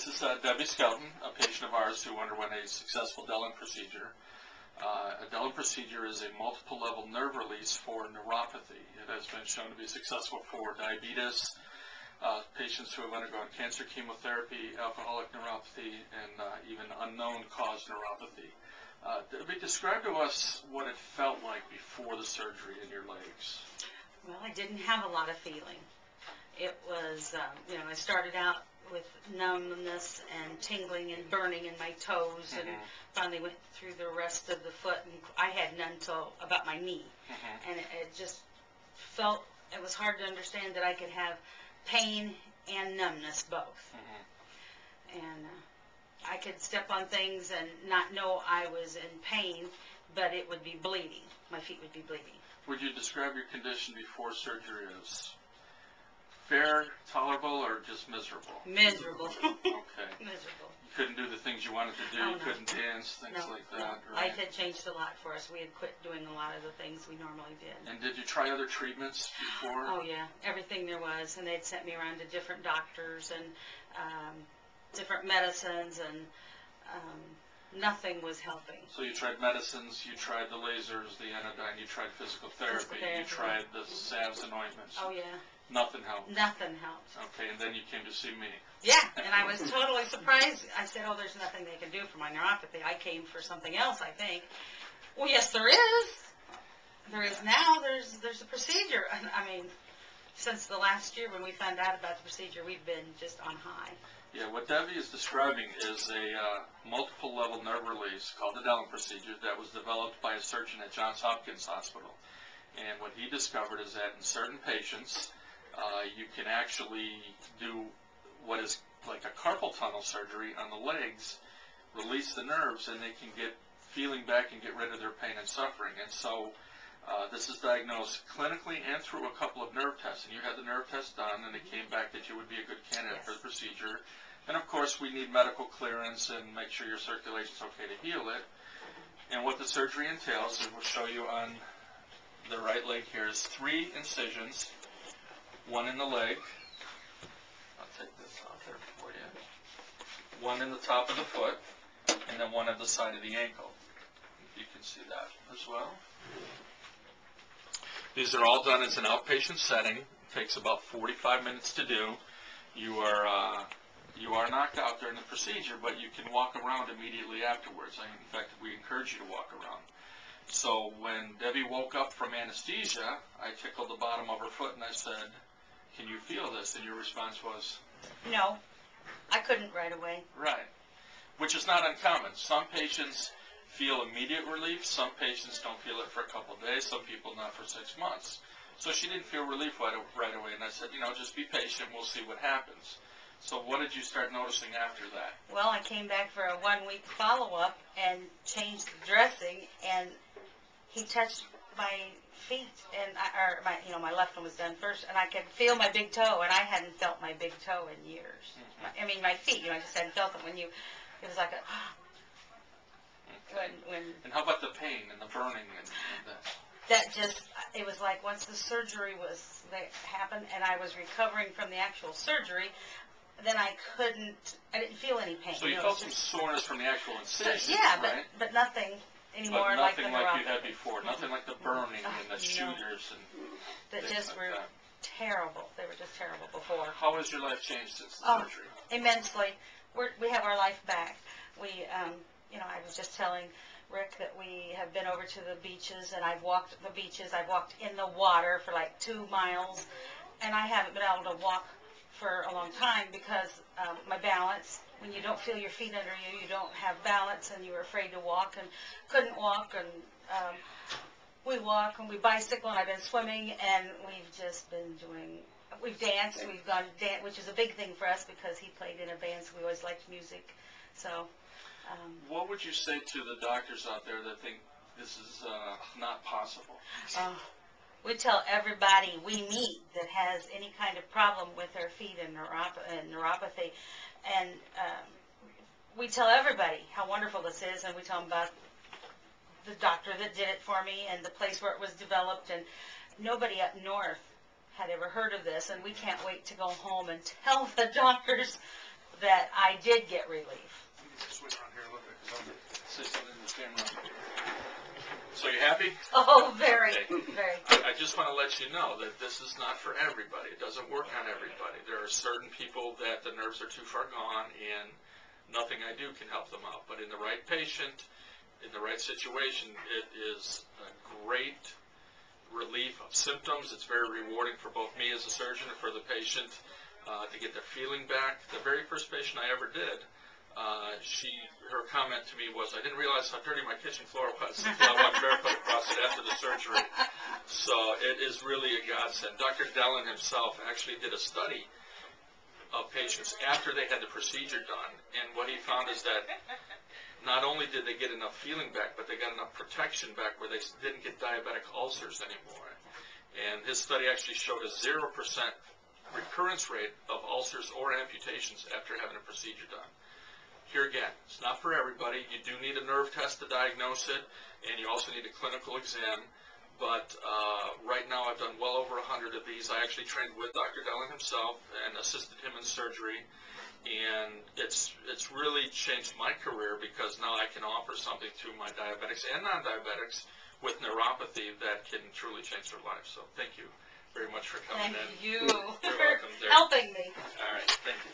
This is Debbie Skelton, a patient of ours who underwent a successful Dellon procedure. A Dellon procedure is a multiple level nerve release for neuropathy. It has been shown to be successful for diabetes, patients who have undergone cancer chemotherapy, alcoholic neuropathy, and even unknown cause neuropathy. Debbie, describe to us what it felt like before the surgery in your legs. Well, I didn't have a lot of feeling. It was, I started out with numbness and tingling and burning in my toes, and finally went through the rest of the foot, and I had none till about my knee. And it just felt, it was hard to understand that I could have pain and numbness both. And I could step on things and not know I was in pain, but it would be bleeding. My feet would be bleeding. Would you describe your condition before surgery as fair, tolerable, or just miserable? Miserable. Okay. Miserable. You couldn't do the things you wanted to do. Oh, You couldn't dance, things like that. No. Right? Life had changed a lot for us. We had quit doing a lot of the things we normally did. And did you try other treatments before? Oh yeah, everything there was, and they'd sent me around to different doctors and different medicines, and nothing was helping. So you tried medicines, you tried the lasers, the anodyne, you tried physical therapy, you tried the salves and ointments. Oh yeah. Nothing helped. Nothing helped. Okay, and then you came to see me. Yeah, and I was totally surprised. I said, oh, there's nothing they can do for my neuropathy. I came for something else, I think. Well, yes, there is. There is now. There's a procedure. I mean, since the last year when we found out about the procedure, we've been just on high. Yeah, what Debbie is describing is a multiple level nerve release called the Dellon Procedure that was developed by a surgeon at Johns Hopkins Hospital. And what he discovered is that in certain patients, you can actually do what is like a carpal tunnel surgery on the legs, release the nerves, and they can get feeling back and get rid of their pain and suffering. And so this is diagnosed clinically and through a couple of nerve tests. And you had the nerve test done, and it came back that you would be a good candidate for the procedure. And of course, we need medical clearance and make sure your circulation's okay to heal it. And what the surgery entails, and we'll show you on the right leg here, is 3 incisions, one in the leg. I'll take this off there for you. One in the top of the foot, and then one at the side of the ankle. If you can see that as well. These are all done as an outpatient setting. It takes about 45 minutes to do. You are knocked out during the procedure, but you can walk around immediately afterwards. In fact, we encourage you to walk around. So when Debbie woke up from anesthesia, I tickled the bottom of her foot and I said, "Can you feel this?" And your response was? No, I couldn't right away. Right, which is not uncommon. Some patients feel immediate relief. Some patients don't feel it for a couple of days. Some people not for 6 months. So she didn't feel relief right away. And I said, just be patient. We'll see what happens. So what did you start noticing after that? Well, I came back for a 1-week follow-up and changed the dressing, and he touched my feet, and my left one was done first, and I could feel my big toe, and I hadn't felt my big toe in years. I mean, my feet, I just hadn't felt them. It was like a, And how about the pain and the burning and that? It was like once the surgery happened, and I was recovering from the actual surgery, then I didn't feel any pain. So you felt some soreness from the actual incision, yeah, right? but nothing anymore. But nothing like you had before. Nothing like the burning and the shooters and that just were terrible. They were just terrible before. How has your life changed since the surgery? Immensely. We have our life back. I was just telling Rick that we have been over to the beaches, and I've walked the beaches. I've walked in the water for like 2 miles, and I haven't been able to walk for a long time because my balance, when you don't feel your feet under you, you don't have balance, and you're afraid to walk and couldn't walk. And we walk and we bicycle, and I've been swimming, and we've just been we've danced. We've gone to dance, which is a big thing for us because he played in a band, so we always liked music. So what would you say to the doctors out there that think this is not possible? We tell everybody we meet that has any kind of problem with their feet and neuropathy, and we tell everybody how wonderful this is, and we tell them about the doctor that did it for me and the place where it was developed, and nobody up north had ever heard of this, and we can't wait to go home and tell the doctors that I did get relief. Let me just switch around here a little bit because I'm going to say something in the camera. So you happy? Oh, very, Okay. very. I just want to let you know that this is not for everybody. It doesn't work on everybody. There are certain people that the nerves are too far gone and nothing I do can help them out. But in the right patient, in the right situation, it is a great relief of symptoms. It's very rewarding for both me as a surgeon and for the patient to get their feeling back. The very first patient I ever did, her comment to me was, I didn't realize how dirty my kitchen floor was until I walked barefoot across it after the surgery. So it is really a godsend. Dr. Dellon himself actually did a study of patients after they had the procedure done, and what he found is that not only did they get enough feeling back, but they got enough protection back where they didn't get diabetic ulcers anymore. And his study actually showed a 0% recurrence rate of ulcers or amputations after having a procedure done. Here again, it's not for everybody. You do need a nerve test to diagnose it, and you also need a clinical exam. But right now I've done well over 100 of these. I actually trained with Dr. Dellon himself and assisted him in surgery. And it's really changed my career because now I can offer something to my diabetics and non-diabetics with neuropathy that can truly change their lives. So thank you very much for coming in. Thank you You're welcome, for helping me. All right, thank you.